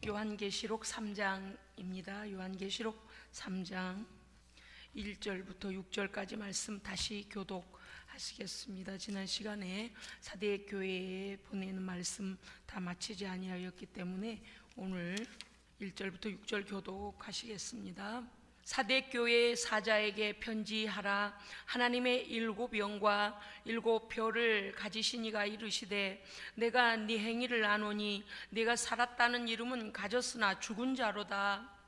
요한계시록 3장입니다. 요한계시록 3장 1절부터 6절까지 말씀 다시 교독하시겠습니다. 지난 시간에 사대 교회에 보내는 말씀 다 마치지 아니하였기 때문에 오늘 1절부터 6절 교독하시겠습니다. 사대 교회 사자에게 편지하라. 하나님의 일곱 영과 일곱 별을 가지신 이가 이르시되 내가 네 행위를 아노니 네가 살았다는 이름은 가졌으나 죽은 자로다.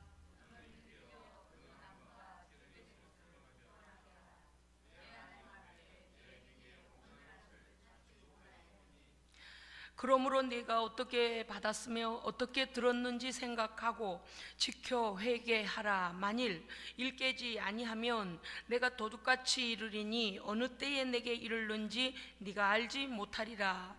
그러므로 네가 어떻게 받았으며 어떻게 들었는지 생각하고 지켜 회개하라. 만일 일깨지 아니하면 내가 도둑같이 이르리니 어느 때에 내게 이르는지 네가 알지 못하리라.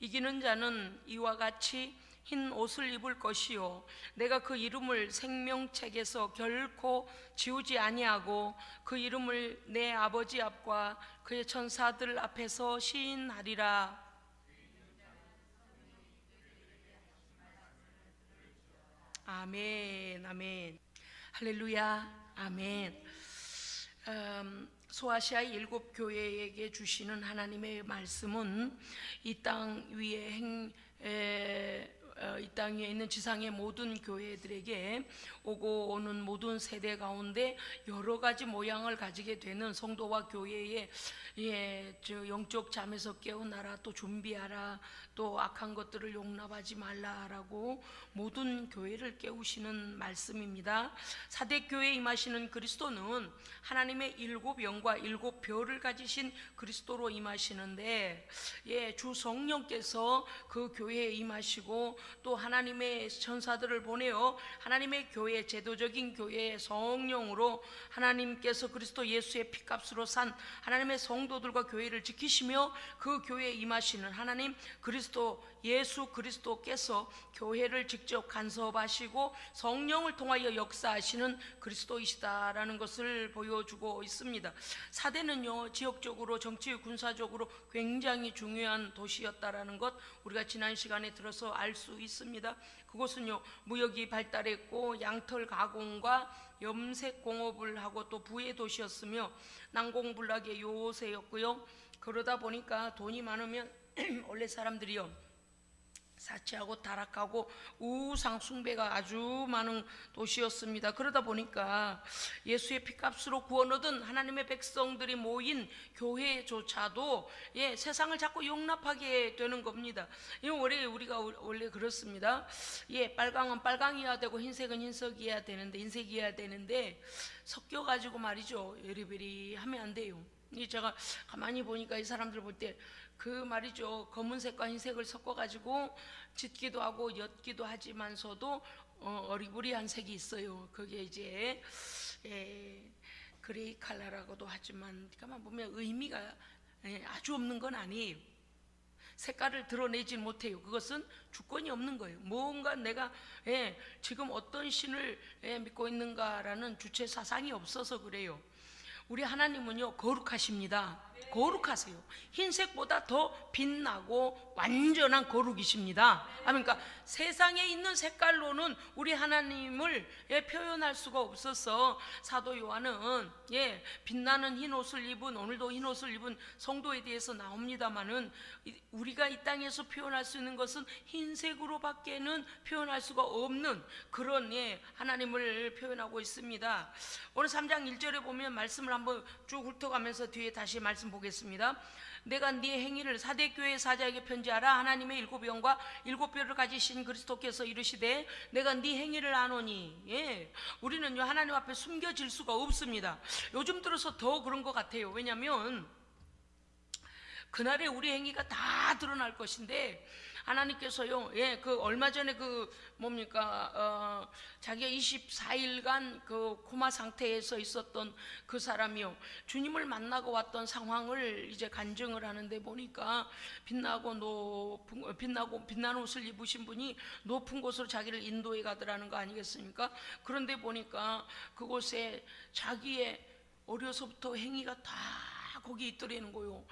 이기는 자는 이와 같이 흰 옷을 입을 것이요 내가 그 이름을 생명책에서 결코 지우지 아니하고 그 이름을 내 아버지 앞과 그의 천사들 앞에서 시인하리라. 아멘. 아멘. 할렐루야. 아멘. 소아시아 일곱 교회에게 주시는 하나님의 말씀은 이 땅 위에 이 땅 위에 있는 지상의 모든 교회들에게 오고 오는 모든 세대 가운데 여러 가지 모양을 가지게 되는 성도와 교회의 영적 잠에서 깨어나라, 또 준비하라, 또 악한 것들을 용납하지 말라라고 모든 교회를 깨우시는 말씀입니다. 사대 교회에 임하시는 그리스도는 하나님의 일곱 영과 일곱 별을 가지신 그리스도로 임하시는데, 주 성령께서 그 교회에 임하시고 또 하나님의 천사들을 보내어 하나님의 교회, 제도적인 교회의 성령으로 하나님께서 그리스도 예수의 피값으로 산 하나님의 성도들과 교회를 지키시며 그 교회에 임하시는 하나님 그리스도 예수 그리스도께서 교회를 직접 간섭하시고 성령을 통하여 역사하시는 그리스도이시다라는 것을 보여주고 있습니다. 사대는요, 지역적으로 정치 군사적으로 굉장히 중요한 도시였다라는 것 우리가 지난 시간에 들어서 알 수 있습니다. 그곳은요, 무역이 발달했고 양털 가공과 염색 공업을 하고 또 부의 도시였으며 난공불락의 요새였고요. 그러다 보니까 돈이 많으면 원래 사람들이요, 사치하고 타락하고 우상 숭배가 아주 많은 도시였습니다. 그러다 보니까 예수의 피값으로 구원 얻은 하나님의 백성들이 모인 교회조차도 세상을 자꾸 용납하게 되는 겁니다. 우리가 원래 그렇습니다. 빨강은 빨강이어야 되고 흰색은 흰색이어야 되는데 섞여가지고 말이죠, 여리베리 하면 안 돼요. 제가 가만히 보니까 이 사람들 볼 때 그 말이죠, 검은색과 흰색을 섞어가지고 짙기도 하고 옅기도 하지만서도 어리부리한 색이 있어요. 그게 이제 그레이 컬러라고도 하지만 가만 보면 의미가 아주 없는 건 아니에요. 색깔을 드러내지 못해요. 그것은 주권이 없는 거예요. 뭔가 내가 지금 어떤 신을 믿고 있는가라는 주체 사상이 없어서 그래요. 우리 하나님은요, 거룩하십니다. 거룩하세요. 흰색보다 더 빛나고 완전한 거룩이십니다. 그러니까 세상에 있는 색깔로는 우리 하나님을 표현할 수가 없어서 사도 요한은 빛나는 흰 옷을 입은, 오늘도 흰 옷을 입은 성도에 대해서 나옵니다만은 우리가 이 땅에서 표현할 수 있는 것은 흰색으로 밖에는 표현할 수가 없는 그런 하나님을 표현하고 있습니다. 오늘 3장 1절에 보면 말씀을 한번 쭉 훑어가면서 뒤에 다시 말씀 보겠습니다. 내가 네 행위를 사대 교회 사자에게 편지하라. 하나님의 일곱 영과 일곱 별을 가지신 그리스도께서 이르시되 내가 네 행위를 아노니. 우리는요, 하나님 앞에 숨겨질 수가 없습니다. 요즘 들어서 더 그런 것 같아요. 왜냐하면 그날에 우리 행위가 다 드러날 것인데 하나님께서요, 그 얼마 전에 그 뭡니까, 자기가 24일간 그 코마 상태에서 있었던 그 사람이요, 주님을 만나고 왔던 상황을 이제 간증을 하는데 보니까 빛나는 옷을 입으신 분이 높은 곳으로 자기를 인도해 가더라는 거 아니겠습니까? 그런데 보니까 그곳에 자기의 어려서부터 행위가 다 거기 있더라는 거요.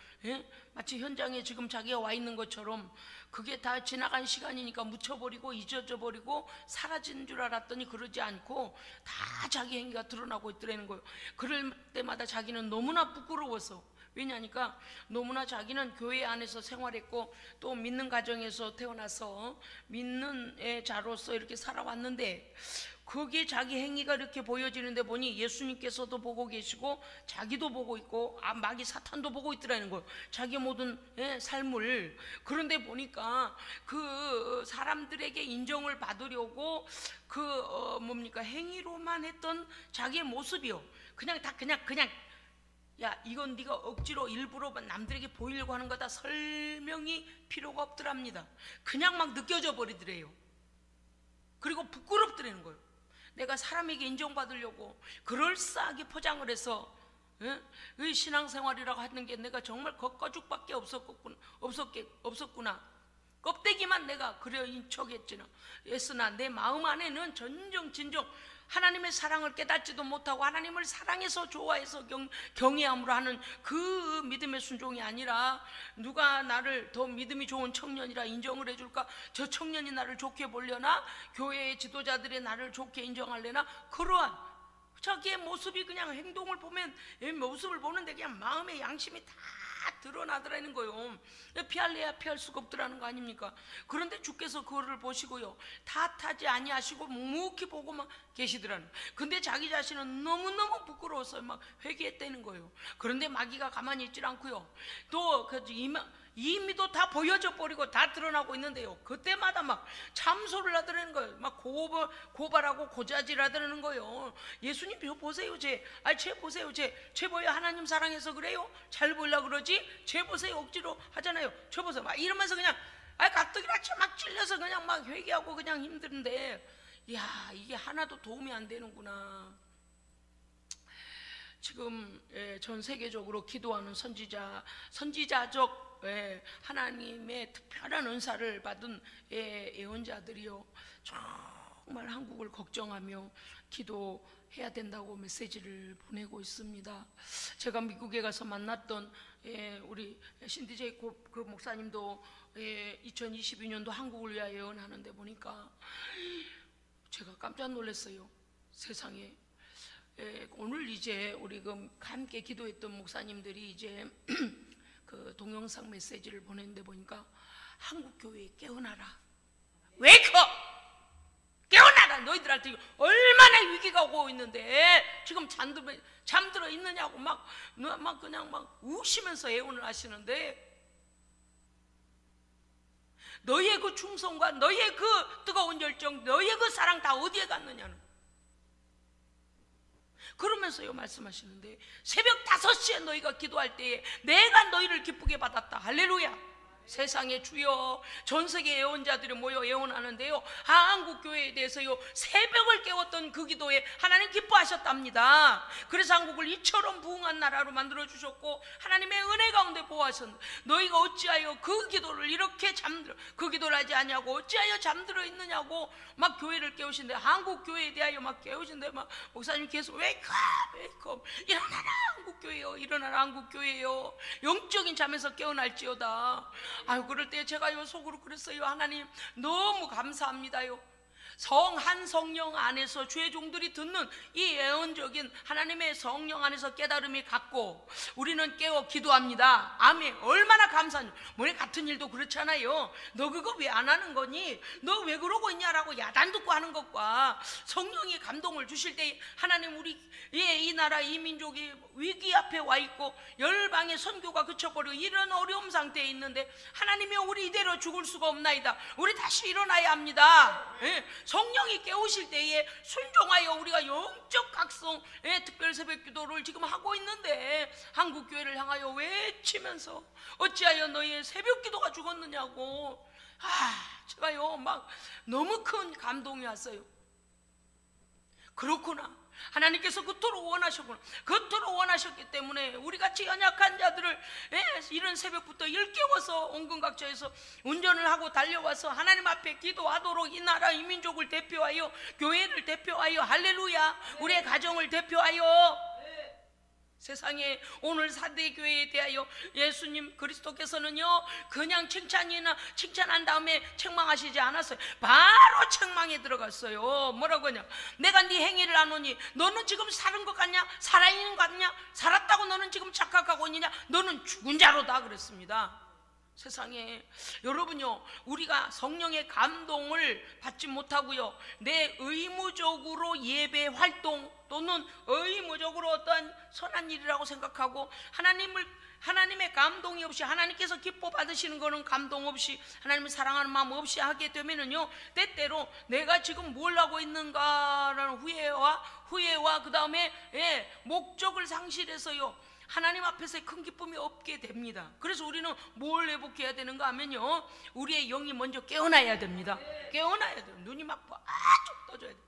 마치 현장에 지금 자기가 와 있는 것처럼 그게 다 지나간 시간이니까 묻혀버리고 잊어져 버리고 사라진 줄 알았더니 그러지 않고 다 자기 행위가 드러나고 있더라는 거예요. 그럴 때마다 자기는 너무나 부끄러워서, 왜냐니까 너무나 자기는 교회 안에서 생활했고 또 믿는 가정에서 태어나서 믿는 자로서 이렇게 살아왔는데, 거기에 자기 행위가 이렇게 보여지는데 보니 예수님께서도 보고 계시고 자기도 보고 있고 마귀 사탄도 보고 있더라는 거예요, 자기 모든 삶을. 그런데 보니까 그 사람들에게 인정을 받으려고 그 뭡니까, 행위로만 했던 자기의 모습이요, 그냥 야, 이건 네가 억지로 일부러 남들에게 보이려고 하는 거다, 설명이 필요가 없더랍니다. 그냥 막 느껴져 버리더래요. 그리고 부끄럽더라는 거예요. 내가 사람에게 인정받으려고 그럴싸하게 포장을 해서 이 신앙생활이라고 하는 게 내가 정말 겉가죽밖에 없었구나. 껍데기만 내가 그려인 척했지나 했으나 내 마음 안에는 진정 하나님의 사랑을 깨닫지도 못하고 하나님을 사랑해서 좋아해서 경외함으로 하는 그 믿음의 순종이 아니라, 누가 나를 더 믿음이 좋은 청년이라 인정을 해줄까, 저 청년이 나를 좋게 보려나, 교회의 지도자들이 나를 좋게 인정하려나, 그러한 자기의 모습이, 그냥 행동을 보면 모습을 보는데 그냥 마음의 양심이 다 드러나더라는 거예요. 피할래야 피할 수가 없더라는 거 아닙니까? 그런데 주께서 그거를 보시고요, 탓하지 아니하시고 묵묵히 보고만 계시더라는 거예요. 근데 자기 자신은 너무너무 부끄러워서 막 회개했다는 거예요. 그런데 마귀가 가만히 있질 않고요, 또 이미도 다 보여져 버리고 다 드러나고 있는데요, 그때마다 막 참소를 하더라는 거예요. 막 고발하고 고자질 하더라는 거예요. 예수님 보세요, 쟤 보세요, 쟤 보여 하나님 사랑해서 그래요? 잘 보이려고 그러지? 쟤 보세요, 억지로 하잖아요. 쟤 보세요, 막 이러면서 그냥 가뜩이나 막 찔려서 그냥 막 회개하고 그냥 힘든데, 야, 이게 하나도 도움이 안 되는구나. 지금 전 세계적으로 기도하는 선지자적 하나님의 특별한 은사를 받은 예언자들이요, 정말 한국을 걱정하며 기도해야 된다고 메시지를 보내고 있습니다. 제가 미국에 가서 만났던 우리 신디 제이콥 그 목사님도 2022년도 한국을 위하여 예언하는데 보니까 제가 깜짝 놀랐어요. 세상에 오늘 이제 우리 함께 기도했던 목사님들이 이제 그 동영상 메시지를 보냈는데 보니까, 한국 교회에 깨어나라, 웨이크 업, 깨어나라, 너희들한테 얼마나 위기가 오고 있는데 지금 잠들어 있느냐고 막 그냥 막 우시면서 예언을 하시는데, 너희의 그 충성과 너희의 그 뜨거운 열정, 너희의 그 사랑 다 어디에 갔느냐는, 그러면서요 말씀하시는데, 새벽 5시에 너희가 기도할 때에 내가 너희를 기쁘게 받았다. 할렐루야. 세상의 주여, 전 세계 예언자들이 모여 예언하는데요, 한국 교회에 대해서요 새벽을 깨웠던 그 기도에 하나님 기뻐하셨답니다. 그래서 한국을 이처럼 부흥한 나라로 만들어 주셨고 하나님의 은혜 가운데 보호하셨는데, 너희가 어찌하여 그 기도를 이렇게 그 기도를 하지 않냐고, 어찌하여 잠들어 있느냐고 막 교회를 깨우신데, 한국 교회에 대하여 막 깨우신데, 막 목사님 계속 웨이크업, 일어나라 한국 교회요, 일어나라 한국 교회요, 영적인 잠에서 깨어날지어다. 아유, 그럴 때 제가 속으로 그랬어요. 하나님 너무 감사합니다요. 한 성령 안에서 주의 종들이 듣는 이 예언적인 하나님의 성령 안에서 깨달음이 갖고 우리는 깨어 기도합니다. 아멘. 얼마나 감사하냐. 뭐래, 같은 일도 그렇잖아요. 너 그거 왜 안 하는 거니? 너 왜 그러고 있냐라고 야단 듣고 하는 것과 성령이 감동을 주실 때 하나님, 우리 이 나라 이 민족이 위기 앞에 와 있고 열방의 선교가 그쳐버리고 이런 어려움 상태에 있는데, 하나님이 우리 이대로 죽을 수가 없나이다. 우리 다시 일어나야 합니다. 성령이 깨우실 때에 순종하여 우리가 영적 각성의 특별 새벽 기도를 지금 하고 있는데, 한국 교회를 향하여 외치면서 어찌하여 너희의 새벽 기도가 죽었느냐고, 제가요 막 너무 큰 감동이 왔어요. 그렇구나, 하나님께서 그토록 원하셨구나. 그토록 원하셨기 때문에 우리같이 연약한 자들을 이런 새벽부터 일깨워서 온근각처에서 운전을 하고 달려와서 하나님 앞에 기도하도록, 이 나라 이 민족을 대표하여, 교회를 대표하여, 할렐루야, 우리의 가정을 대표하여 세상에 오늘 사대교회에 대하여 예수님 그리스도께서는요 그냥 칭찬한 다음에 책망하시지 않았어요. 바로 책망에 들어갔어요. 뭐라고 하냐, 내가 네 행위를 아노니 너는 지금 사는 것 같냐, 살아있는 것 같냐, 살았다고 너는 지금 착각하고 있느냐, 너는 죽은 자로다 그랬습니다. 세상에 여러분요, 우리가 성령의 감동을 받지 못하고요, 내 의무적으로 예배 활동 또는 의무적으로 어떠한 선한 일이라고 생각하고 하나님의 감동이 없이, 하나님께서 기뻐 받으시는 거는 감동 없이, 하나님을 사랑하는 마음 없이 하게 되면은요, 때때로 내가 지금 뭘 하고 있는가라는 후회와 그 다음에 목적을 상실해서요 하나님 앞에서 큰 기쁨이 없게 됩니다. 그래서 우리는 뭘 회복해야 되는가 하면요, 우리의 영이 먼저 깨어나야 됩니다. 깨어나야 돼요. 눈이 막 아주 떠져야 돼요.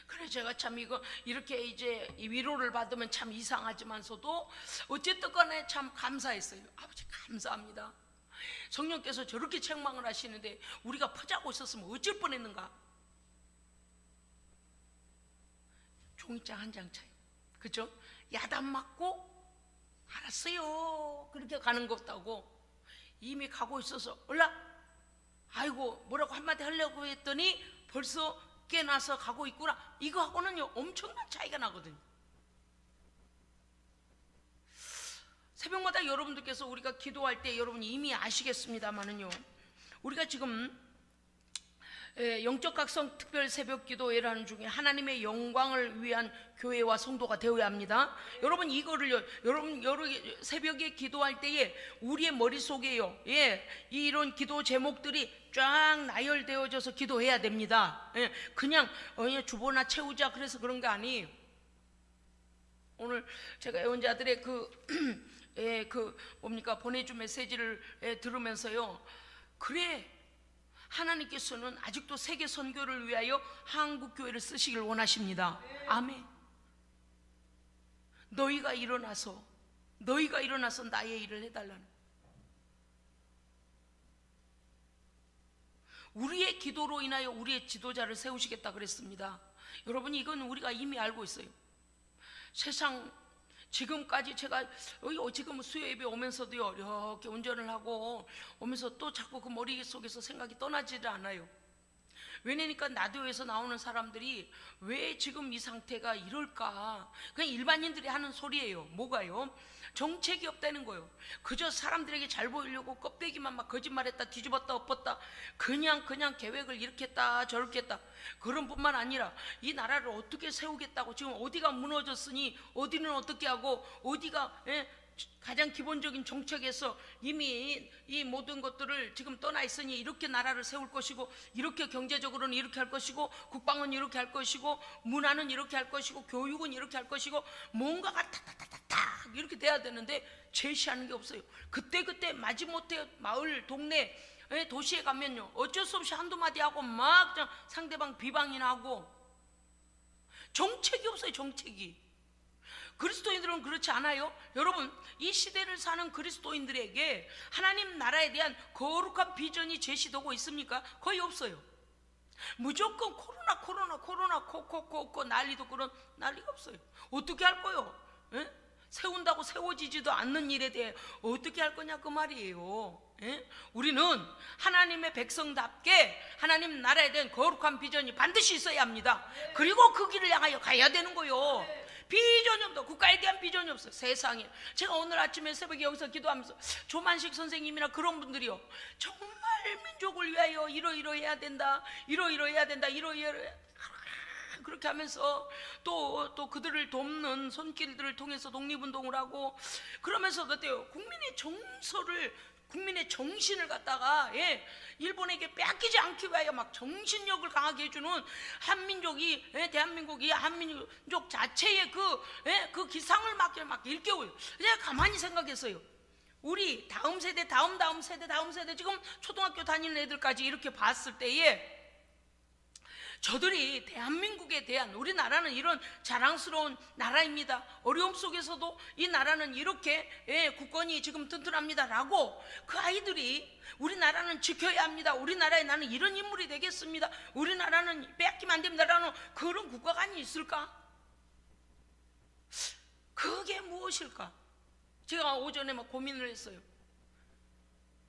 그래 제가 참 이렇게 이제 위로를 받으면 참 이상하지만서도 어쨌든 간에 참 감사했어요. 아버지 감사합니다. 성령께서 저렇게 책망을 하시는데 우리가 퍼자고 있었으면 어쩔 뻔했는가. 종이장 한 장 차이, 그죠? 야단 맞고 알았어요 그렇게 가는 것도 이미 가고 있어서 아이고 뭐라고 한마디 하려고 했더니 벌써 깨나서 가고 있구나, 이거하고는요 엄청난 차이가 나거든요. 새벽마다 여러분들께서 우리가 기도할 때 여러분이 이미 아시겠습니다만은요, 우리가 지금 영적 각성 특별 새벽 기도회라는 중에 하나님의 영광을 위한 교회와 성도가 되어야 합니다. 여러분 이거를요, 여러분 새벽에 기도할 때에 우리의 머릿속에요 이런 기도 제목들이 쫙 나열되어져서 기도해야 됩니다. 그냥 주보나 채우자 그래서 그런 게 아니에요. 오늘 제가 애원자들의 보내준 메시지를 들으면서요, 그래 하나님께서는 아직도 세계 선교를 위하여 한국 교회를 쓰시길 원하십니다. 아멘. 너희가 일어나서 나의 일을 해달라는, 우리의 기도로 인하여 우리의 지도자를 세우시겠다 그랬습니다. 여러분 이건 우리가 이미 알고 있어요. 세상 지금까지 제가 지금 수요예배 오면서도요 이렇게 운전을 하고 오면서 또 자꾸 그 머릿속에서 생각이 떠나지를 않아요. 왜냐니까 라디오에서 나오는 사람들이 왜 지금 이 상태가 이럴까, 그냥 일반인들이 하는 소리예요. 뭐가요? 정책이 없다는 거예요. 그저 사람들에게 잘 보이려고 껍데기만 막 거짓말했다 뒤집었다 엎었다 그냥 계획을 이렇게 했다 저렇게 했다, 그런 뿐만 아니라 이 나라를 어떻게 세우겠다고, 지금 어디가 무너졌으니 어디는 어떻게 하고, 어디가 가장 기본적인 정책에서 이미 이 모든 것들을 지금 떠나 있으니 이렇게 나라를 세울 것이고, 이렇게 경제적으로는 이렇게 할 것이고, 국방은 이렇게 할 것이고, 문화는 이렇게 할 것이고, 교육은 이렇게 할 것이고, 뭔가가 탁탁탁탁 이렇게 돼야 되는데 제시하는 게 없어요. 그때 마지못해 마을 동네 도시에 가면요 어쩔 수 없이 한두 마디 하고 막 상대방 비방이나 하고, 정책이 없어요. 정책이. 그리스도인들은 그렇지 않아요. 여러분 이 시대를 사는 그리스도인들에게 하나님 나라에 대한 거룩한 비전이 제시되고 있습니까? 거의 없어요. 무조건 코로나 코코코 난리도 그런 난리가 없어요. 어떻게 할 거요? 세운다고 세워지지도 않는 일에 대해 어떻게 할 거냐 그 말이에요. 우리는 하나님의 백성답게 하나님 나라에 대한 거룩한 비전이 반드시 있어야 합니다. 그리고 그 길을 향하여 가야 되는 거요. 비전이 없다. 국가에 대한 비전이 없어요. 세상에. 제가 오늘 아침에 새벽에 여기서 기도하면서 조만식 선생님이나 그런 분들이요 정말 민족을 위하여 이러이러해야 된다, 이러이러해야 된다, 그렇게 하면서 또 그들을 돕는 손길들을 통해서 독립운동을 하고, 그러면서 어때요? 국민의 정신을 갖다가 일본에게 뺏기지 않기 위하여 막 정신력을 강하게 해주는 한민족이, 대한민국이 한민족 자체의 그 기상을 막 일깨워요. 제가 가만히 생각했어요. 우리 다음 세대, 다음 세대, 지금 초등학교 다니는 애들까지 이렇게 봤을 때에 저들이 대한민국에 대한, 우리나라는 이런 자랑스러운 나라입니다. 어려움 속에서도 이 나라는 이렇게 국권이 지금 튼튼합니다 라고 그 아이들이 우리나라는 지켜야 합니다, 우리나라에 나는 이런 인물이 되겠습니다, 우리나라는 빼앗기면 안 됩니다 라는 그런 국가관이 있을까? 그게 무엇일까? 제가 오전에 막 고민을 했어요.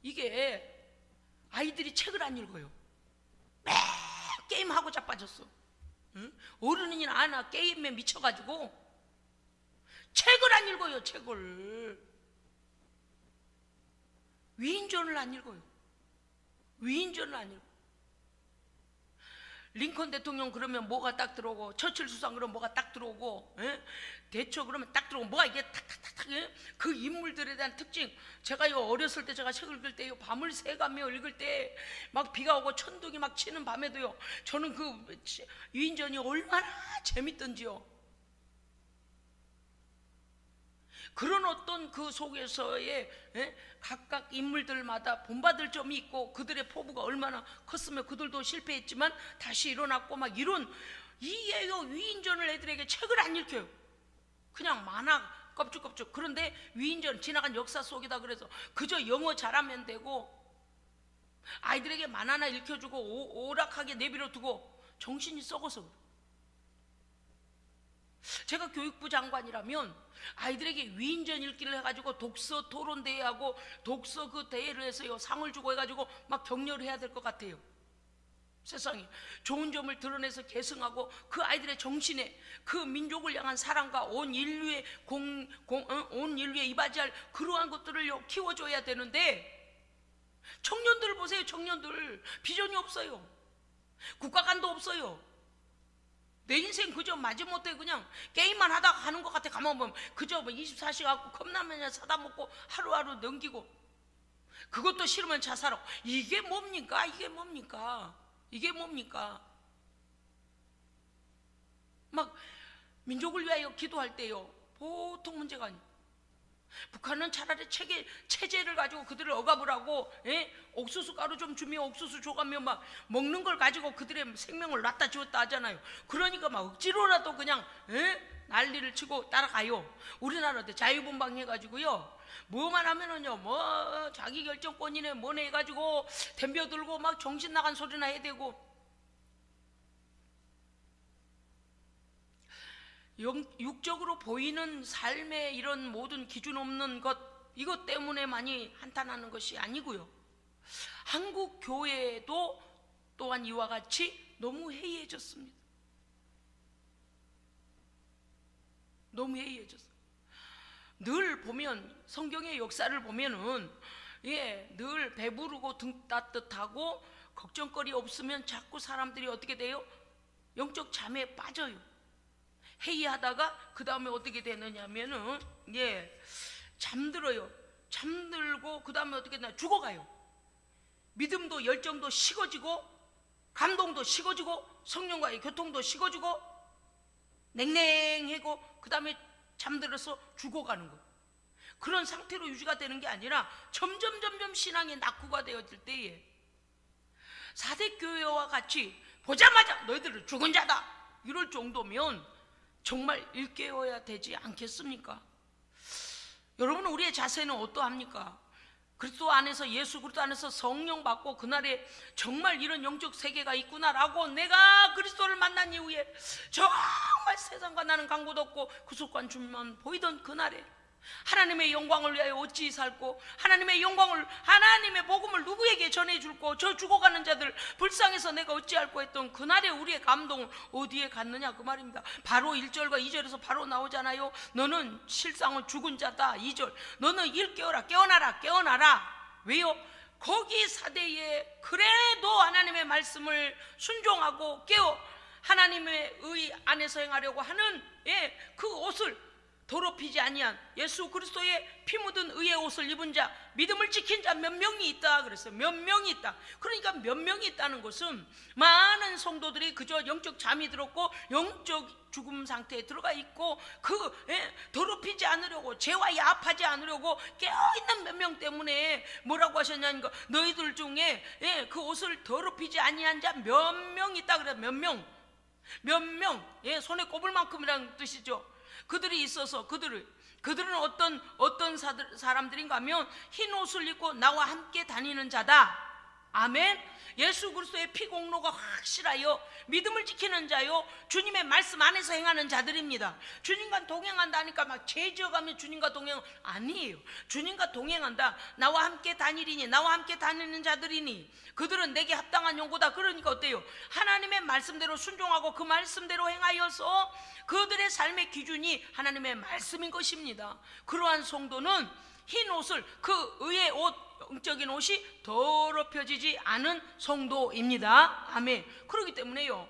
이게 아이들이 책을 안 읽어요. 게임하고 자빠졌어. 응? 어른이나 아나 게임에 미쳐가지고 책을 안 읽어요. 책을. 위인전을 안 읽어요. 위인전을 안 읽어요. 링컨 대통령 그러면 뭐가 딱 들어오고, 처칠 수상 그러면 뭐가 딱 들어오고, 대처 그러면 딱 들어오고, 뭐가 이게 탁탁탁탁, 그 인물들에 대한 특징. 제가요 어렸을 때 제가 책을 읽을 때요 밤을 새가며 읽을 때 막 비가 오고 천둥이 막 치는 밤에도요 저는 그 위인전이 얼마나 재밌던지요. 그런 어떤 그 속에서의 각각 인물들마다 본받을 점이 있고, 그들의 포부가 얼마나 컸으면 그들도 실패했지만 다시 일어났고 막 이런, 이게요 위인전을 애들에게 책을 안 읽혀요. 그냥 만화 껍죽껍죽. 그런데 위인전 지나간 역사 속이다 그래서 그저 영어 잘하면 되고, 아이들에게 만화나 읽혀주고 오락하게 내버려 두고 정신이 썩어서 그래요. 제가 교육부 장관이라면 아이들에게 위인전 읽기를 해가지고 독서 토론 대회하고 독서 그 대회를 해서요 상을 주고 해가지고 막 격려를 해야 될 것 같아요. 세상에 좋은 점을 드러내서 계승하고 그 아이들의 정신에 그 민족을 향한 사랑과 온 인류에 온 인류에 이바지할 그러한 것들을 키워줘야 되는데, 청년들을 보세요. 청년들 비전이 없어요. 국가관도 없어요. 내 인생 그저 마지못해 그냥 게임만 하다가 가는 것 같아. 가만 보면 그저 24시간 갖고 컵라면 사다 먹고 하루하루 넘기고, 그것도 싫으면 자살하고. 이게 뭡니까? 이게 뭡니까? 이게 뭡니까? 막 민족을 위하여 기도할 때요 보통 문제가 아니에요. 북한은 차라리 체제를 가지고 그들을 억압을 하고, 옥수수 가루 좀 주면 옥수수 줘가며 막 먹는 걸 가지고 그들의 생명을 놨다 지웠다 하잖아요. 그러니까 막 억지로라도 그냥 난리를 치고 따라가요. 우리나라도 자유분방 해가지고요 뭐만 하면은요 뭐 자기 결정권이네 뭐네 해가지고 덤벼들고 막 정신 나간 소리나 해야 되고, 육적으로 보이는 삶의 이런 모든 기준 없는 것, 이것 때문에 많이 한탄하는 것이 아니고요, 한국 교회도 또한 이와 같이 너무 해이해졌습니다. 너무 해이해졌어요. 늘 보면 성경의 역사를 보면은 늘 배부르고 등 따뜻하고 걱정거리 없으면 자꾸 사람들이 어떻게 돼요? 영적 잠에 빠져요. 회의하다가 그 다음에 어떻게 되느냐면은 잠들어요. 잠들고 그 다음에 어떻게 되나 죽어가요. 믿음도 열정도 식어지고 감동도 식어지고 성령과의 교통도 식어지고 냉랭하고 그 다음에 잠들어서 죽어가는 거. 그런 상태로 유지가 되는 게 아니라 점점 신앙의 낙후가 되어질 때에 사대교회와 같이 보자마자 너희들은 죽은 자다 이럴 정도면 정말 일깨워야 되지 않겠습니까? 여러분, 우리의 자세는 어떠합니까? 그리스도 안에서, 예수 그리스도 안에서 성령 받고 그날에 정말 이런 영적 세계가 있구나라고 내가 그리스도를 만난 이후에 정말 세상과 나는 강구도 없고 구속관 주만 보이던 그날에 하나님의 영광을 위하여 어찌 살고 하나님의 영광을, 하나님의 복음을 누구에게 전해줄고 저 죽어가는 자들 불쌍해서 내가 어찌할꼬 했던 그날에 우리의 감동은 어디에 갔느냐 그 말입니다. 바로 1절과 2절에서 바로 나오잖아요. 너는 실상은 죽은 자다. 2절 너는 일깨어라, 깨어나라, 깨어나라. 왜요? 거기 사대에 그래도 하나님의 말씀을 순종하고 깨어 하나님의 의 안에서 행하려고 하는 그 옷을, 더럽히지 아니한 예수 그리스도의 피 묻은 의의 옷을 입은 자, 믿음을 지킨 자 몇 명이 있다 그랬어요. 몇 명이 있다. 그러니까 몇 명이 있다는 것은 많은 성도들이 그저 영적 잠이 들었고 영적 죽음 상태에 들어가 있고 더럽히지 않으려고, 죄와 야합하지 않으려고 깨어있는 몇 명 때문에 뭐라고 하셨냐니까, 너희들 중에 그 옷을 더럽히지 아니한 자 몇 명 있다 그래요. 몇 명, 손에 꼽을 만큼이라는 뜻이죠. 그들이 있어서 그들은 어떤 사람들인가 하면 흰 옷을 입고 나와 함께 다니는 자다. 아멘. 예수 그리스도의 피 공로가 확실하여 믿음을 지키는 자요, 주님의 말씀 안에서 행하는 자들입니다. 주님과 동행한다니까 막 죄 지어가면 주님과 동행 아니에요. 주님과 동행한다. 나와 함께 다니리니, 나와 함께 다니는 자들이니 그들은 내게 합당한 용고다. 그러니까 어때요? 하나님의 말씀대로 순종하고 그 말씀대로 행하여서 그들의 삶의 기준이 하나님의 말씀인 것입니다. 그러한 성도는 흰 옷을, 그 의의 옷, 영적인 옷이 더럽혀지지 않은 성도입니다. 아멘. 그렇기 때문에요,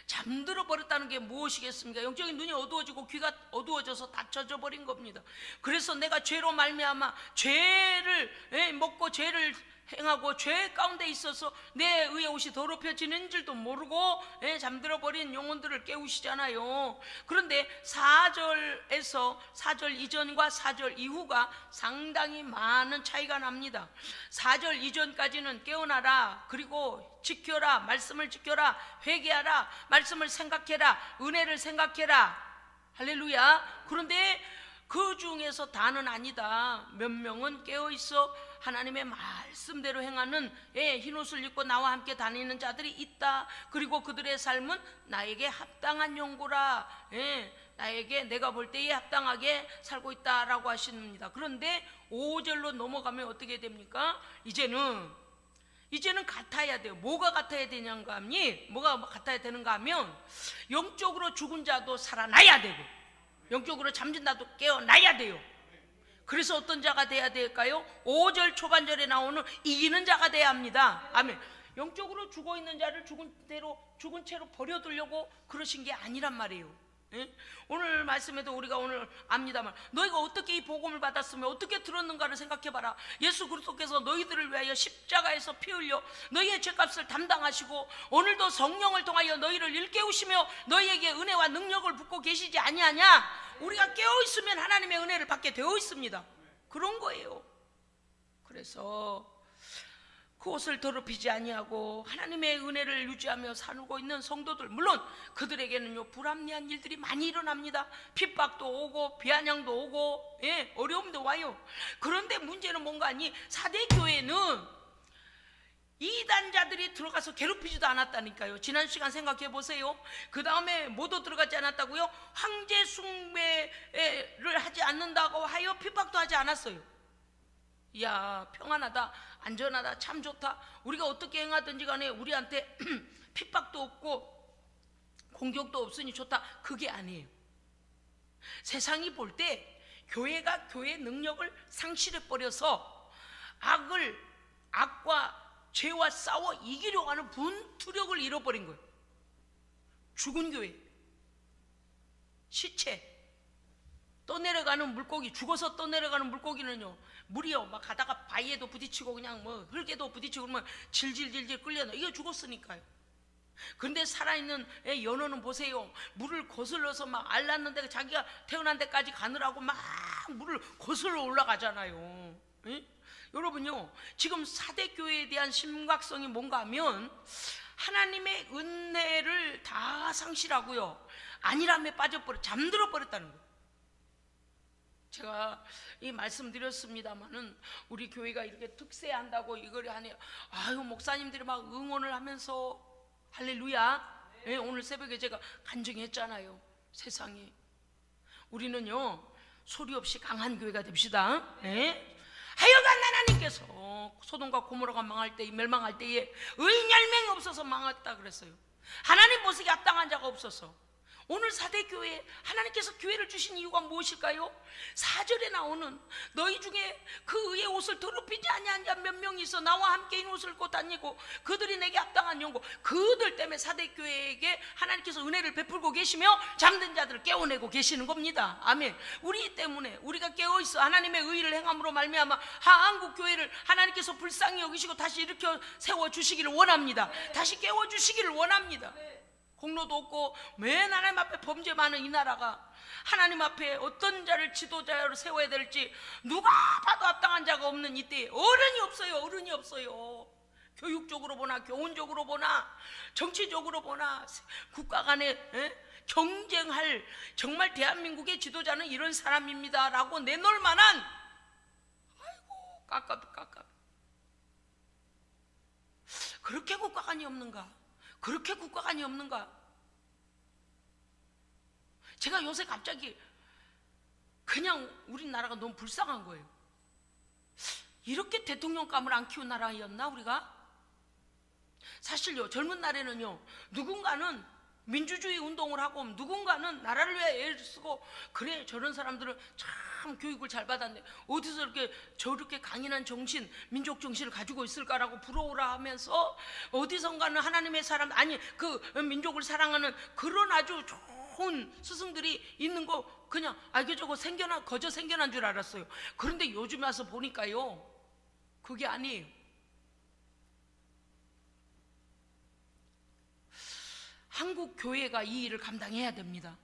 잠들어 버렸다는 게 무엇이겠습니까? 영적인 눈이 어두워지고 귀가 어두워져서 닫혀져 버린 겁니다. 그래서 내가 죄로 말미암아 죄를 먹고 죄를 행하고 죄 가운데 있어서 내 의의 옷이 더럽혀지는 줄도 모르고 잠들어 버린 영혼들을 깨우시잖아요. 그런데 4절 이전과 4절 이후가 상당히 많은 차이가 납니다. 4절 이전까지는 깨어나라, 그리고 지켜라, 말씀을 지켜라, 회개하라, 말씀을 생각해라, 은혜를 생각해라. 할렐루야. 그런데 그 중에서 다는 아니다. 몇 명은 깨어있어 하나님의 말씀대로 행하는 흰옷을 입고 나와 함께 다니는 자들이 있다. 그리고 그들의 삶은 나에게 합당한 용고라, 나에게 내가 볼 때에 합당하게 살고 있다라고 하십니다. 그런데 5절로 넘어가면 어떻게 됩니까? 이제는 같아야 돼요. 뭐가 같아야 되는가 하면, 뭐가 같아야 되는가 하면 영적으로 죽은 자도 살아나야 되고 영적으로 잠든 자도 깨어나야 돼요. 그래서 어떤 자가 돼야 될까요? 5절 초반절에 나오는 이기는 자가 돼야 합니다. 아멘. 영적으로 죽어있는 자를 죽은 채로 버려두려고 그러신 게 아니란 말이에요. 오늘 말씀에도 우리가 오늘 압니다만, 너희가 어떻게 이 복음을 받았으며 어떻게 들었는가를 생각해봐라. 예수 그리스도께서 너희들을 위하여 십자가에서 피 흘려 너희의 죄값을 담당하시고 오늘도 성령을 통하여 너희를 일깨우시며 너희에게 은혜와 능력을 붓고 계시지 아니하냐? 우리가 깨어있으면 하나님의 은혜를 받게 되어 있습니다. 그런 거예요. 그래서 그 옷을 더럽히지 아니하고 하나님의 은혜를 유지하며 살고 있는 성도들, 물론 그들에게는요 불합리한 일들이 많이 일어납니다. 핍박도 오고 비아냥도 오고 어려움도 와요. 그런데 문제는 뭔가 하니, 사대 교회는 이단자들이 들어가서 괴롭히지도 않았다니까요. 지난 시간 생각해 보세요. 그 다음에 모두 들어가지 않았다고요? 황제 숭배를 하지 않는다고 하여 핍박도 하지 않았어요. 이야, 평안하다, 안전하다, 참 좋다, 우리가 어떻게 행하든지 간에 우리한테 핍박도 없고 공격도 없으니 좋다, 그게 아니에요. 세상이 볼 때 교회가 교회의 능력을 상실해버려서 악과 죄와 싸워 이기려고 하는 분투력을 잃어버린 거예요. 죽은 교회, 시체, 떠내려가는 물고기, 죽어서 떠내려가는 물고기는요, 물이요 막 가다가 바위에도 부딪히고 그냥 뭐 흙에도 부딪히고 그러면 질질질질 끌려나, 이게 죽었으니까요. 그런데 살아있는 연어는 보세요, 물을 거슬러서 막 알랐는데 자기가 태어난 데까지 가느라고 막 물을 거슬러 올라가잖아요. 여러분요, 지금 사대교회에 대한 심각성이 뭔가 하면 하나님의 은혜를 다 상실하고요, 안일함에 빠져버려 잠들어 버렸다는 거예요. 제가 이 말씀드렸습니다마는 우리 교회가 이렇게 특세한다고 이걸 하네요. 아유, 목사님들이 막 응원을 하면서 할렐루야. 오늘 새벽에 제가 간증히 했잖아요. 세상에, 우리는요 소리 없이 강한 교회가 됩시다. 하여간 하나님께서 소돔과 고모라가 망할 때, 멸망할 때에 의인 10명이 없어서 망했다 그랬어요. 하나님 보시기에 합당한 자가 없어서 오늘 사대교회 하나님께서 기회를 주신 이유가 무엇일까요? 4절에 나오는 너희 중에 그 의의 옷을 더럽히지 아니한 자 몇 명이 있어 나와 함께 이 옷을 입고 다니고 그들이 내게 합당한 용고, 그들 때문에 사대교회에게 하나님께서 은혜를 베풀고 계시며 잠든 자들을 깨워내고 계시는 겁니다. 아멘. 우리 때문에 우리가 깨어있어 하나님의 의의를 행함으로 말미암아 한국교회를 하나님께서 불쌍히 여기시고 다시 일으켜 세워주시기를 원합니다. 다시 깨워주시기를 원합니다. 공로도 없고 맨 하나님 앞에 범죄 많은 이 나라가 하나님 앞에 어떤 자를 지도자로 세워야 될지 누가 봐도 합당한 자가 없는 이때 어른이 없어요. 어른이 없어요. 교육적으로 보나 교훈적으로 보나 정치적으로 보나 국가 간에 경쟁할 정말 대한민국의 지도자는 이런 사람입니다 라고 내놓을 만한, 아이고 깝깝. 그렇게 국가관이 없는가? 그렇게 국가관이 없는가? 제가 요새 갑자기 그냥 우리나라가 너무 불쌍한 거예요. 이렇게 대통령감을 안 키운 나라였나 우리가? 사실요, 젊은 날에는요, 누군가는 민주주의 운동을 하고 누군가는 나라를 위해 애를 쓰고, 그래 저런 사람들은 참 교육을 잘 받았네, 어디서 이렇게 저렇게 강인한 정신, 민족 정신을 가지고 있을까라고 부러워라 하면서 어디선가는 하나님의 사람, 아니 그 민족을 사랑하는 그런 아주 좋은 스승들이 있는 거 그냥 저거 거저 생겨난 줄 알았어요. 그런데 요즘 와서 보니까요, 그게 아니에요. 한국 교회가 이 일을 감당해야 됩니다.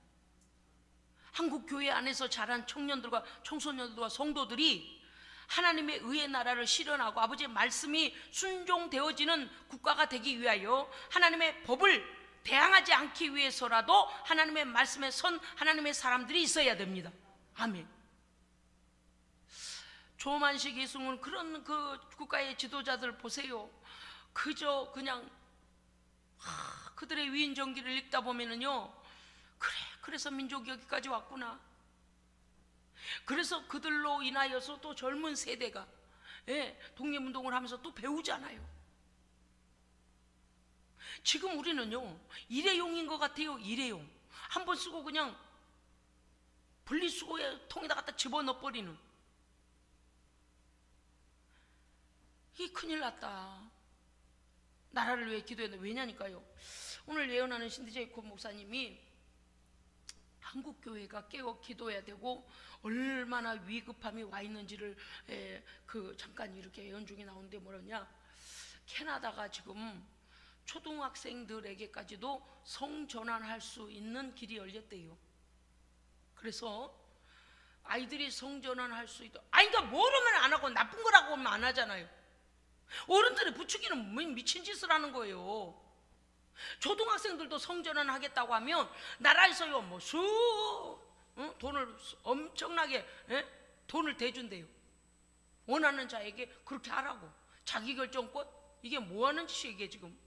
한국 교회 안에서 자란 청년들과 청소년들과 성도들이 하나님의 의의 나라를 실현하고 아버지의 말씀이 순종되어지는 국가가 되기 위하여 하나님의 법을 대항하지 않기 위해서라도 하나님의 말씀에 선 하나님의 사람들이 있어야 됩니다. 아멘. 조만식 이승훈 그런 그 국가의 지도자들 보세요. 그저 그냥 그들의 위인전기를 읽다 보면은요, 그래서 민족이 여기까지 왔구나. 그래서 그들로 인하여서 또 젊은 세대가 독립운동을 하면서 또 배우잖아요. 지금 우리는요, 일회용인 것 같아요. 일회용. 한 번 쓰고 그냥 분리수거의 통에다 갖다 집어넣어버리는. 이 큰일 났다. 나라를 위해 기도해야 돼. 왜냐니까요, 오늘 예언하는 신디제이콥 목사님이 한국 교회가 깨어 기도해야 되고 얼마나 위급함이 와 있는지를 잠깐 이렇게 예언 중에 나오는데 뭐라냐, 캐나다가 지금 초등학생들에게까지도 성전환할 수 있는 길이 열렸대요. 그래서 아이들이 성전환할 수 있도록, 그러니까 모르면 안 하고 나쁜 거라고 하면 안 하잖아요. 어른들의 부추기는 미친 짓을 하는 거예요. 초등학생들도 성전환 하겠다고 하면 나라에서요 돈을 엄청나게 돈을 대준대요. 원하는 자에게 그렇게 하라고. 자기결정권? 이게 뭐하는 짓이에요 이게 지금.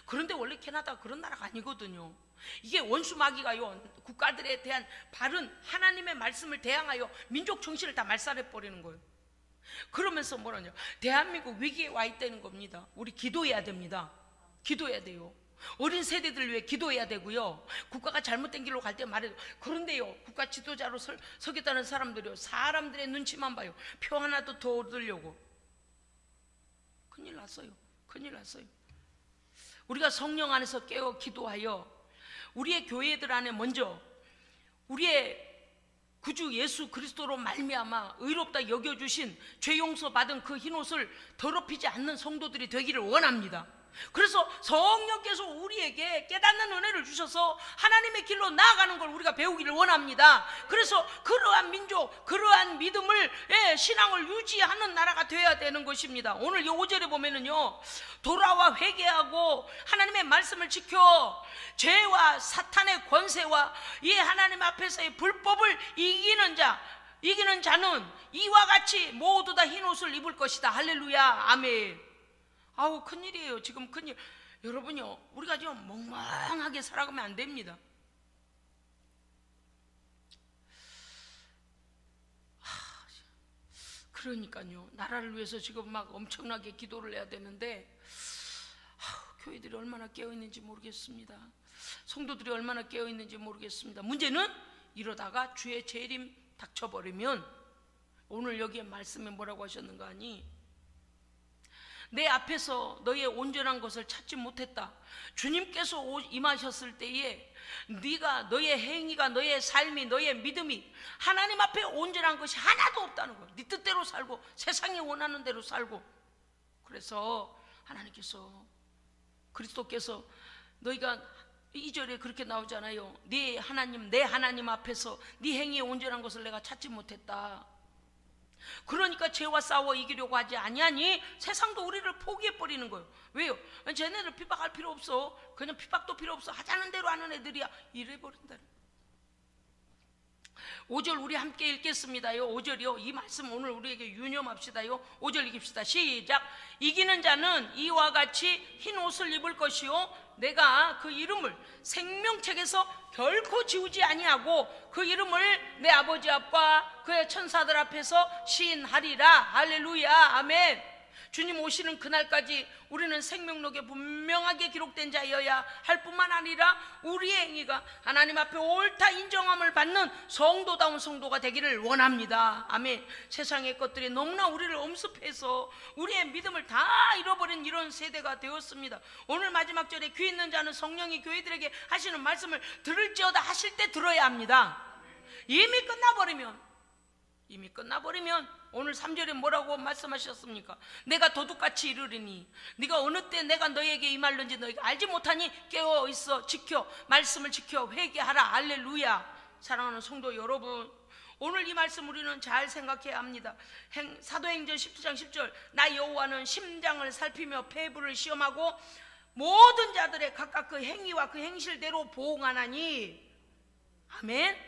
그런데 원래 캐나다가 그런 나라가 아니거든요. 이게 원수마귀가요, 국가들에 대한 바른 하나님의 말씀을 대항하여 민족 정신을 다 말살해버리는 거예요. 그러면서 뭐라냐, 대한민국 위기에 와 있다는 겁니다. 우리 기도해야 됩니다. 기도해야 돼요. 어린 세대들 위해 기도해야 되고요. 국가가 잘못된 길로 갈 때 말해도. 그런데요, 국가 지도자로 서겠다는 사람들이요, 사람들의 눈치만 봐요. 표 하나도 더 얻으려고. 큰일 났어요. 큰일 났어요. 우리가 성령 안에서 깨어 기도하여 우리의 교회들 안에 먼저 우리의 구주 예수 그리스도로 말미암아 의롭다 여겨주신 죄 용서 받은 그 흰옷을 더럽히지 않는 성도들이 되기를 원합니다. 그래서 성령께서 우리에게 깨닫는 은혜를 주셔서 하나님의 길로 나아가는 걸 우리가 배우기를 원합니다. 그래서 그러한 민족, 그러한 믿음을, 신앙을 유지하는 나라가 되어야 되는 것입니다. 오늘 이 5절에 보면은요, 돌아와 회개하고 하나님의 말씀을 지켜 죄와 사탄의 권세와 이 하나님 앞에서의 불법을 이기는 자는 이와 같이 모두 다 흰옷을 입을 것이다. 할렐루야. 아멘. 아우, 큰일이에요. 지금 큰일. 여러분요, 우리가 지금 멍멍하게 살아가면 안 됩니다. 그러니까요, 나라를 위해서 지금 막 엄청나게 기도를 해야 되는데 교회들이 얼마나 깨어있는지 모르겠습니다. 성도들이 얼마나 깨어있는지 모르겠습니다. 문제는 이러다가 주의 재림 닥쳐버리면, 오늘 여기에 말씀에 뭐라고 하셨는가 하니, 내 앞에서 너의 온전한 것을 찾지 못했다. 주님께서 임하셨을 때에 네가, 너의 행위가, 너의 삶이, 너의 믿음이 하나님 앞에 온전한 것이 하나도 없다는 거야. 네 뜻대로 살고 세상이 원하는 대로 살고. 그래서 하나님께서, 그리스도께서, 너희가 2절에 그렇게 나오잖아요. 네 하나님, 내 하나님 앞에서 네 행위에 온전한 것을 내가 찾지 못했다. 그러니까 죄와 싸워 이기려고 하지 아니하니 세상도 우리를 포기해버리는 거예요. 왜요? 쟤네들 핍박할 필요 없어. 그냥 핍박도 필요 없어. 하자는 대로 하는 애들이야. 이래버린다. 5절 우리 함께 읽겠습니다요. 5절이요. 이 말씀 오늘 우리에게 유념합시다요. 5절 읽읍시다. 시작. 이기는 자는 이와 같이 흰 옷을 입을 것이요 내가 그 이름을 생명책에서 결코 지우지 아니하고 그 이름을 내 아버지 앞과 그의 천사들 앞에서 시인하리라. 할렐루야. 아멘. 주님 오시는 그날까지 우리는 생명록에 분명하게 기록된 자여야 할 뿐만 아니라 우리의 행위가 하나님 앞에 옳다 인정함을 받는 성도다운 성도가 되기를 원합니다. 아멘. 세상의 것들이 너무나 우리를 엄습해서 우리의 믿음을 다 잃어버린 이런 세대가 되었습니다. 오늘 마지막 절에 귀 있는 자는 성령이 교회들에게 하시는 말씀을 들을지어다 하실 때 들어야 합니다. 이미 끝나버리면 오늘 3절에 뭐라고 말씀하셨습니까? 내가 도둑같이 이르리니 네가 어느 때 내가 너에게 임할는지 너희가 알지 못하니 깨어있어 지켜 말씀을 지켜 회개하라. 할렐루야. 사랑하는 성도 여러분, 오늘 이 말씀 우리는 잘 생각해야 합니다. 사도행전 17장 10절 나 여호와는 심장을 살피며 폐부를 시험하고 모든 자들의 각각 그 행위와 그 행실대로 보응하나니. 아멘.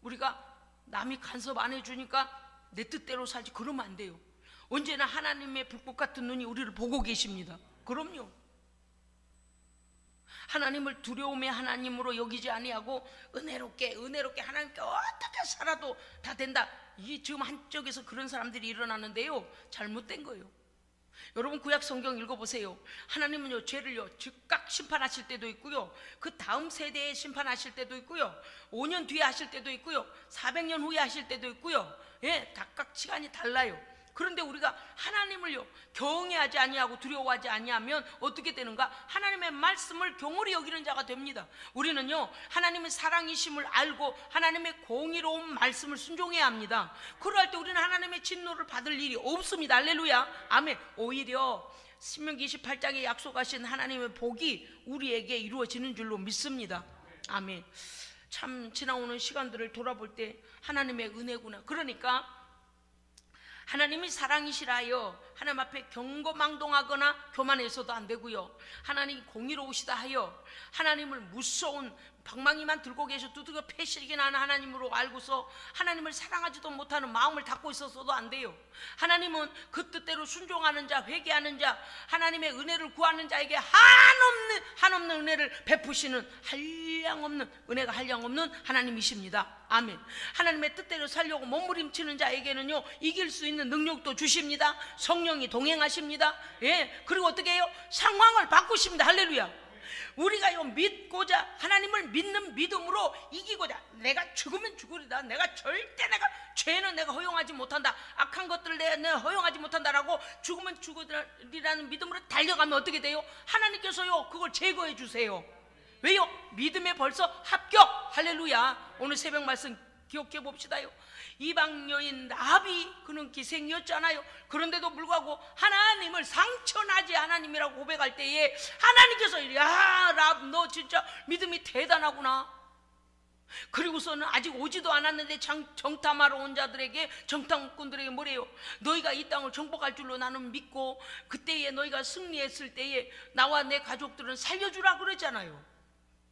우리가 남이 간섭 안 해주니까 내 뜻대로 살지 그러면 안 돼요. 언제나 하나님의 불꽃 같은 눈이 우리를 보고 계십니다. 그럼요. 하나님을 두려움의 하나님으로 여기지 아니하고 은혜롭게 하나님께 어떻게 살아도 다 된다. 이 지금 한쪽에서 그런 사람들이 일어나는데요, 잘못된 거예요. 여러분 구약 성경 읽어보세요. 하나님은요 죄를요 즉각 심판하실 때도 있고요, 그 다음 세대에 심판하실 때도 있고요, 5년 뒤에 하실 때도 있고요, 400년 후에 하실 때도 있고요. 예, 각각 시간이 달라요. 그런데 우리가 하나님을요 경외하지 아니하고 두려워하지 아니하면 어떻게 되는가? 하나님의 말씀을 경홀히 여기는 자가 됩니다. 우리는요 하나님의 사랑이심을 알고 하나님의 공의로운 말씀을 순종해야 합니다. 그럴 때 우리는 하나님의 진노를 받을 일이 없습니다. 할렐루야. 아멘. 오히려 신명기 28장에 약속하신 하나님의 복이 우리에게 이루어지는 줄로 믿습니다. 아멘. 참 지나오는 시간들을 돌아볼 때 하나님의 은혜구나. 그러니까 하나님이 사랑이시라 하여 하나님 앞에 경거망동하거나 교만해서도 안 되고요, 하나님이 공의로우시다 하여 하나님을 무서운 방망이만 들고 계셔 두들겨 패시긴 하는 하나님으로 알고서 하나님을 사랑하지도 못하는 마음을 닫고 있어서도 안 돼요. 하나님은 그 뜻대로 순종하는 자, 회개하는 자, 하나님의 은혜를 구하는 자에게 한없는 은혜를 베푸시는 한량없는 은혜가 한량없는 하나님이십니다. 아멘. 하나님의 뜻대로 살려고 몸부림치는 자에게는요 이길 수 있는 능력도 주십니다. 성령이 동행하십니다. 예, 그리고 어떻게 해요? 상황을 바꾸십니다. 할렐루야. 우리가요 믿고자 하나님을 믿는 믿음으로 이기고자, 내가 죽으면 죽으리다, 내가 절대 죄는 내가 허용하지 못한다, 악한 것들을 내가 허용하지 못한다라고 죽으면 죽으리라는 믿음으로 달려가면 어떻게 돼요? 하나님께서요 그걸 제거해 주세요. 왜요? 믿음에 벌써 합격. 할렐루야. 오늘 새벽 말씀 기억해 봅시다요. 이방 여인 라합이 그는 기생이었잖아요. 그런데도 불구하고 하나님을 상처나지 하나님이라고 고백할 때에 하나님께서 야 라합 너 진짜 믿음이 대단하구나. 그리고서는 아직 오지도 않았는데 정탐하러 온 자들에게, 정탐꾼들에게 뭐래요? 너희가 이 땅을 정복할 줄로 나는 믿고 그때에 너희가 승리했을 때에 나와 내 가족들은 살려주라 그러잖아요.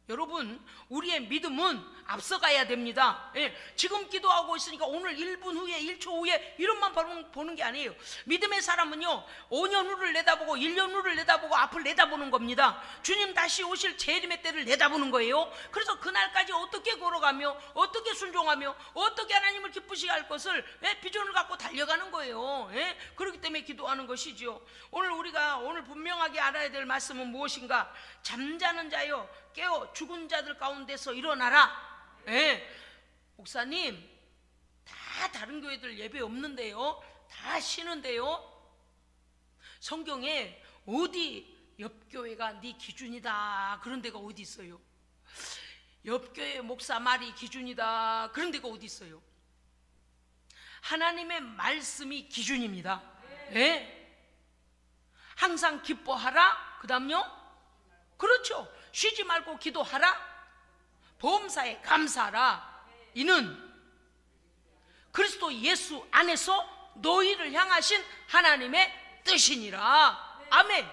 여러분 우리의 믿음은 앞서가야 됩니다. 예, 지금 기도하고 있으니까 오늘 1분 후에 1초 후에 이런만 보는 게 아니에요. 믿음의 사람은요 5년 후를 내다보고 1년 후를 내다보고 앞을 내다보는 겁니다. 주님 다시 오실 재림의 때를 내다보는 거예요. 그래서 그날까지 어떻게 걸어가며 어떻게 순종하며 어떻게 하나님을 기쁘시게 할 것을 비전을 갖고 달려가는 거예요. 예? 그렇기 때문에 기도하는 것이죠. 오늘 우리가 분명하게 알아야 될 말씀은 무엇인가? 잠자는 자요 깨어 죽은 자들 가운데서 일어나라. 예. 목사님, 다 다른 교회들 예배 없는데요, 다 쉬는데요, 성경에 어디 옆교회가 네 기준이다 그런 데가 어디 있어요? 옆교회 목사 말이 기준이다 그런 데가 어디 있어요? 하나님의 말씀이 기준입니다. 예? 항상 기뻐하라. 그 다음요? 그렇죠. 쉬지 말고 기도하라. 범사에 감사하라. 이는 그리스도 예수 안에서 너희를 향하신 하나님의 뜻이니라. 아멘.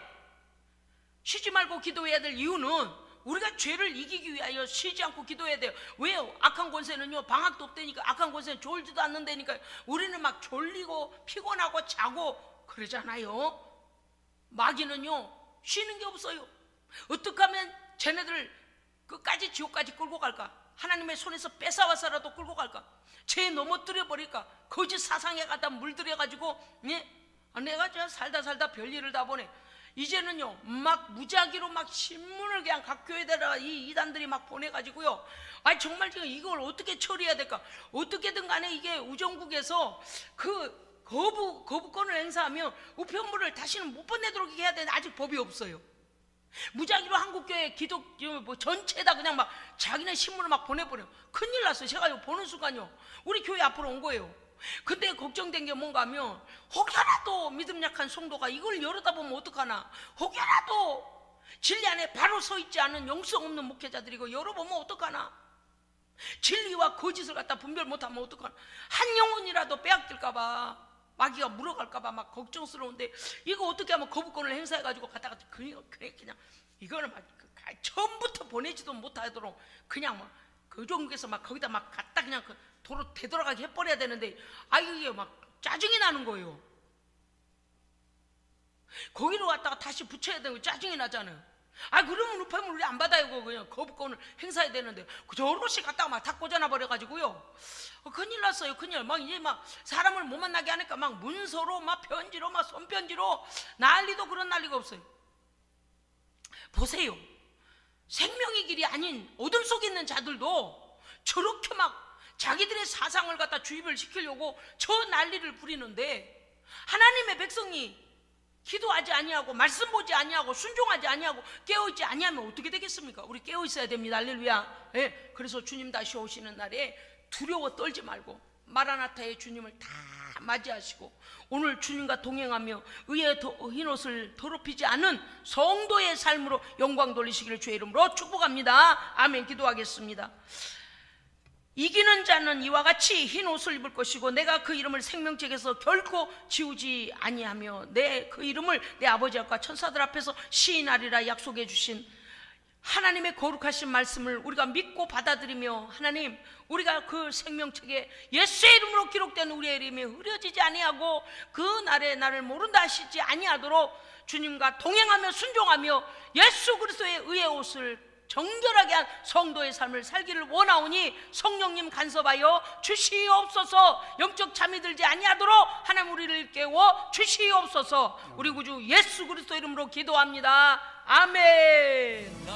쉬지 말고 기도해야 될 이유는 우리가 죄를 이기기 위하여 쉬지 않고 기도해야 돼요. 왜요? 악한 권세는요, 방학도 없다니까. 악한 권세는 졸지도 않는다니까. 우리는 막 졸리고 피곤하고 자고 그러잖아요. 마귀는요, 쉬는 게 없어요. 어떻게 하면 쟤네들 끝까지 지옥까지 끌고 갈까? 하나님의 손에서 뺏어와서라도 끌고 갈까? 죄에 넘어뜨려 버릴까? 거짓 사상에 갖다 물들여가지고, 예? 내가 저 살다 별일을 다 보네. 이제는요, 막 무작위로 막 신문을 그냥 각 교회에다가 이 이단들이 막 보내가지고요, 아니 정말 지금 이걸 어떻게 처리해야 될까? 어떻게든 간에 이게 우정국에서 그 거부권을 행사하면 우편물을 다시는 못 보내도록 해야 되는데 아직 법이 없어요. 무작위로 한국교회 기독 뭐 전체에다 그냥 막 자기네 신문을 막 보내버려. 큰일 났어요. 제가 이거 보는 순간요, 우리 교회 앞으로 온 거예요. 근데 걱정된 게 뭔가 하면, 혹여라도 믿음 약한 성도가 이걸 열어다보면 어떡하나, 혹여라도 진리 안에 바로 서 있지 않은 영성 없는 목회자들이 이거 열어보면 어떡하나, 진리와 거짓을 갖다 분별 못하면 어떡하나, 한 영혼이라도 빼앗길까봐, 마귀가 물어갈까봐 막 걱정스러운데, 이거 어떻게 하면 거부권을 행사해가지고 갖다가 그냥 이거는 막 처음부터 보내지도 못하도록 그냥 막 거종국에서 막 거기다 막 갖다 그냥 도로 되돌아가게 해버려야 되는데, 이게 막 짜증이 나는 거예요. 거기로 갔다가 다시 붙여야 되고 짜증이 나잖아요. 그러면 우편물 우리 안 받아요. 그냥 거부권을 행사해야 되는데 저렇게 갔다가 막 다 꽂아놔 버려가지고요, 큰일 났어요. 큰일. 막 이제 막 사람을 못 만나게 하니까 막 문서로 막 편지로 막 손편지로 난리도 그런 난리가 없어요. 보세요. 생명의 길이 아닌 어둠 속에 있는 자들도 저렇게 막 자기들의 사상을 갖다 주입을 시키려고 저 난리를 부리는데, 하나님의 백성이 기도하지 아니하고 말씀 보지 아니하고 순종하지 아니하고 깨어있지 아니하면 어떻게 되겠습니까? 우리 깨어있어야 됩니다. 할렐루야. 예. 그래서 주님 다시 오시는 날에 두려워 떨지 말고 마라나타의 주님을 다 맞이하시고, 오늘 주님과 동행하며 의의 흰옷을 더럽히지 않은 성도의 삶으로 영광 돌리시기를 주의 이름으로 축복합니다. 아멘. 기도하겠습니다. 이기는 자는 이와 같이 흰 옷을 입을 것이고, 내가 그 이름을 생명책에서 결코 지우지 아니하며 그 이름을 내 아버지 앞과 천사들 앞에서 시인하리라 약속해 주신 하나님의 거룩하신 말씀을 우리가 믿고 받아들이며, 하나님, 우리가 그 생명책에 예수의 이름으로 기록된 우리의 이름이 흐려지지 아니하고 그 날에 나를 모른다 하시지 아니하도록 주님과 동행하며 순종하며 예수 그리스도의 의의 옷을 정결하게 한 성도의 삶을 살기를 원하오니 성령님 간섭하여 주시옵소서. 영적 잠이 들지 아니하도록 하나님 우리를 깨워 주시옵소서. 우리 구주 예수 그리스도 이름으로 기도합니다. 아멘.